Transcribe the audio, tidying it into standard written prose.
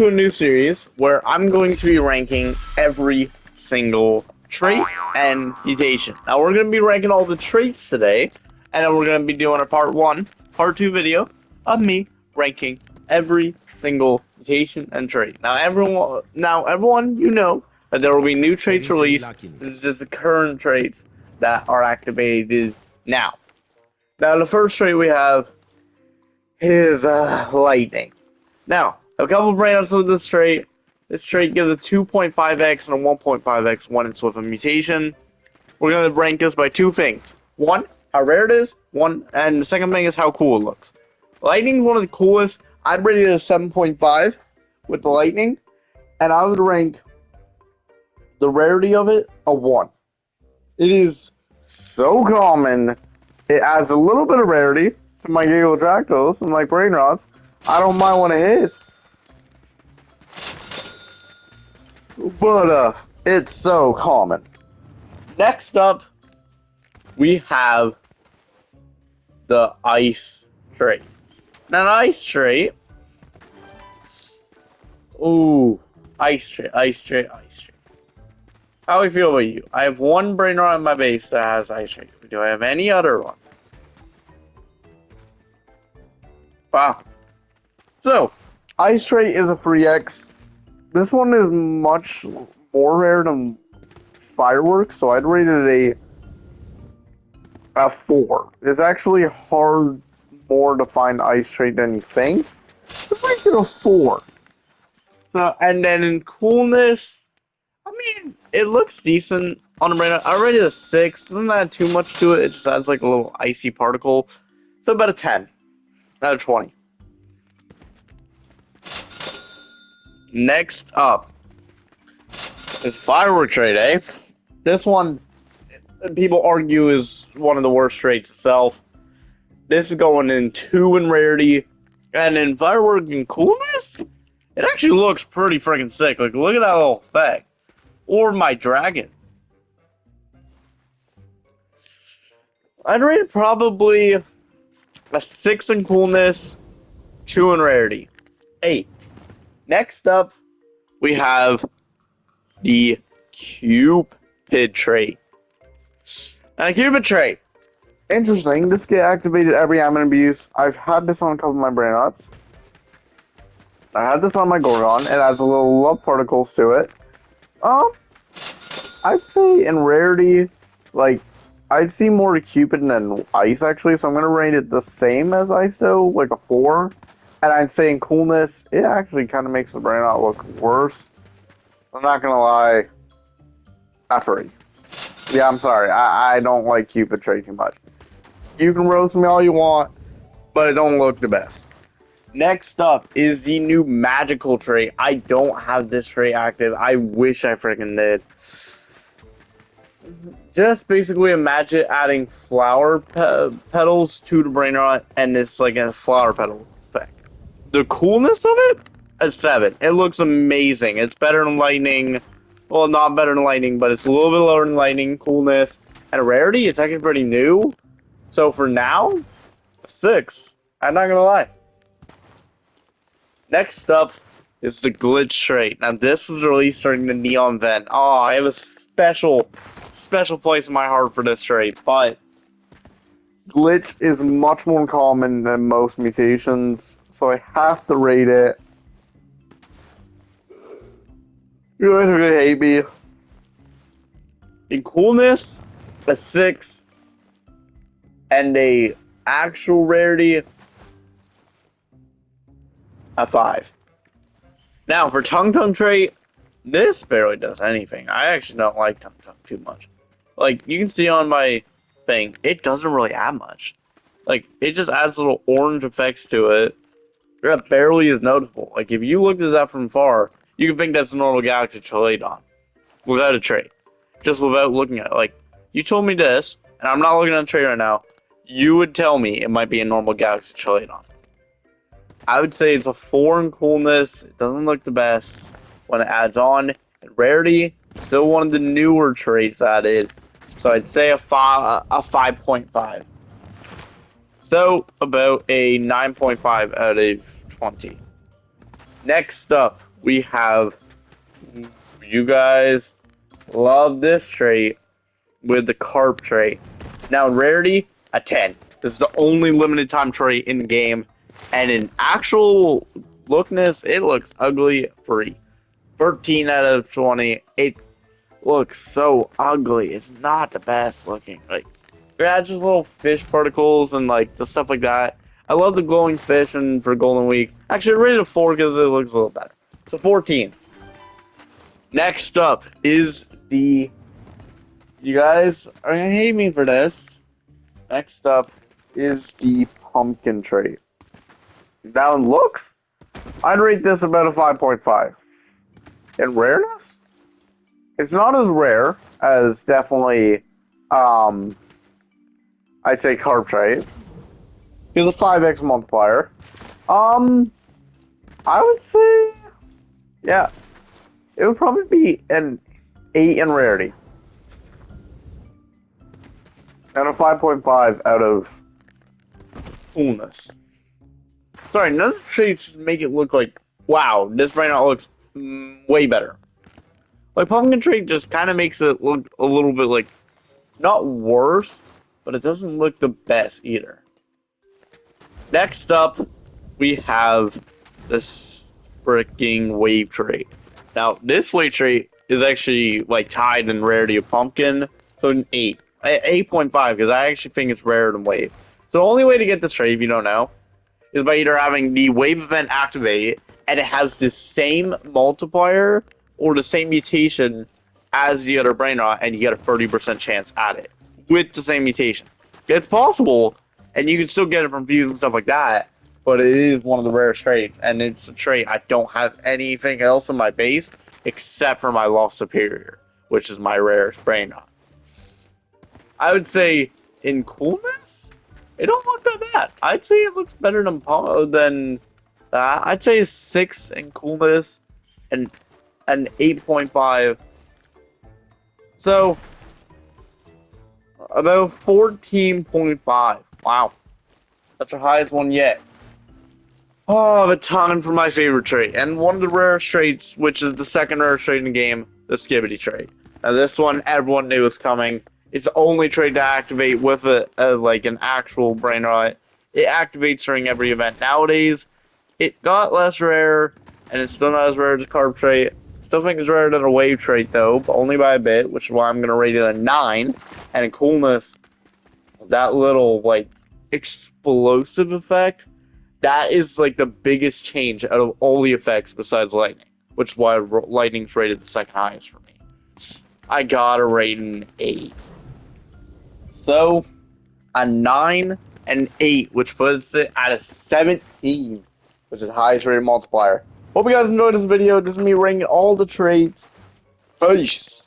to a new series where I'm going to be ranking every single trait and mutation. Now we're going to be ranking all the traits today, and then we're going to be doing a part two video of me ranking every single mutation and trait. Now everyone, you know that there will be new traits released. This is just the current traits that are activated now. Now the first trait we have is lightning. Now, a couple of brands with this trait. This trait gives a 2.5x and a 1.5x when it's with a mutation. We're going to rank this by two things. One, how rare it is. And the second thing is how cool it looks. Lightning is one of the coolest. I'd rate it a 7.5 with the lightning. And I would rank the rarity of it a 1. It is so common. It adds a little bit of rarity to my Gigalactos and my brain rods. I don't mind when it hits. But it's so common. Next up, we have the ice trait. Now, the ice trait. Ooh, ice trait. How do we feel about you? I have one brain rot in my base that has ice trait. Do I have any other one? Wow. So, ice trait is a free X. This one is much more rare than fireworks, so I'd rate it a 4. It's actually hard more to find ice trait than you think. I'd rate it a 4. So, and then in coolness, I mean, it looks decent on the brain. I rate it a 6. Doesn't add too much to it. It just adds like a little icy particle. So about a 10 out of 20. Next up is firework trait, eh? This one, people argue, is one of the worst traits itself. This is going in 2 in rarity, and in firework and coolness, it actually looks pretty freaking sick. Like, look at that little effect. Or my dragon. I'd rate it probably a 6 in coolness, 2 in rarity. 8. Next up, we have the Cupid trait. Now, Cupid trait. Interesting. This get activated every Amon abuse. I've had this on a couple of my brain rots. I had this on my Gorgon. It adds a little love particles to it. I'd say in rarity, like, I'd see more to Cupid than Ice, actually. So I'm going to rate it the same as Ice, though, like a 4. And I'd say in coolness, it actually kind of makes the brain rot look worse. I'm not going to lie. Not 3. Yeah, I'm sorry. I don't like Cupid trait too much. You can roast me all you want, but it don't look the best. Next up is the new magical trait. I don't have this trait active. I wish I freaking did. Just basically imagine adding flower petals to the brain rot, and it's like a flower petal effect. The coolness of it? A 7. It looks amazing. It's better than lightning. Well, not better than lightning, but it's a little bit lower than lightning coolness. And rarity, it's actually pretty new. So for now, a 6. I'm not gonna lie. Next up is the glitch trait. Now this was released during the Neon event. Oh, it was special place in my heart for this trait. But glitch is much more common than most mutations, so I have to rate it. You guys are gonna hate me. In coolness, a 6. And a actual rarity, a 5. Now, for Tung Tung trait, this barely does anything. I actually don't like Tung Tung too much. Like, you can see on my thing, it doesn't really add much. Like, it just adds little orange effects to it. That barely is noticeable. Like, if you looked at that from far, you can think that's a normal Galaxy Chaladon. Without a trait. Just without looking at it. Like, you told me this, and I'm not looking at the trait right now. You would tell me it might be a normal Galaxy Chaladon. I would say it's a 4 in coolness. It doesn't look the best when it adds on. And rarity, still one of the newer traits added. So I'd say a 5.5. So about a 9.5 out of 20. Next up, we have, you guys love this trait with the carp trait. Now in rarity, a 10. This is the only limited time trait in the game. And in actual lookness, it looks ugly free. 13 out of 20. It looks so ugly. It's not the best looking. Like, yeah, it's just little fish particles and like the stuff like that. I love the glowing fish and for Golden Week. Actually, I rated a 4 because it looks a little better. So 14. Next up is the. You guys are gonna hate me for this. Next up is the pumpkin trait. That one looks. I'd rate this about a 5.5. In rareness, it's not as rare as definitely, I'd say carp trait. Here's a 5x multiplier. I would say, yeah, it would probably be an 8 in rarity. And a 5.5 out of coolness. Sorry, none of the traits make it look like, wow, this right now looks way better. Like, pumpkin trait just kind of makes it look a little bit like, not worse, but it doesn't look the best either. Next up, we have this freaking wave trait. Now, this wave trait is actually like tied in rarity of pumpkin, so an 8. 8.5, because I actually think it's rarer than wave. So the only way to get this trait, if you don't know, is by either having the wave event activate, and it has the same multiplier, or the same mutation as the other brain rot, and you get a 30% chance at it. With the same mutation. It's possible, and you can still get it from views and stuff like that, but it is one of the rarest traits, and it's a trait I don't have anything else in my base, except for my Lost Superior, which is my rarest brain rot. I would say in coolness, it don't look that bad. I'd say it looks better than I'd say 6 in coolness and an 8.5. So about 14.5. Wow, that's the highest one yet. Oh, but time for my favorite trait, and one of the rarest traits, which is the second rarest trait in the game, the Skibidi trait. Now this one everyone knew was coming. It's the only trait to activate with like an actual brain rot. It activates during every event. Nowadays, it got less rare, and it's still not as rare as carp trait. Still think it's rarer than a wave trait though, but only by a bit, which is why I'm gonna rate it a 9. And in coolness, that little like explosive effect, that is like the biggest change out of all the effects besides lightning, which is why lightning's rated the second highest for me. I gotta rate an 8. So, a 9 and 8, which puts it at a 17, which is the highest rated multiplier. Hope you guys enjoyed this video. This is me ranking all the traits. Peace.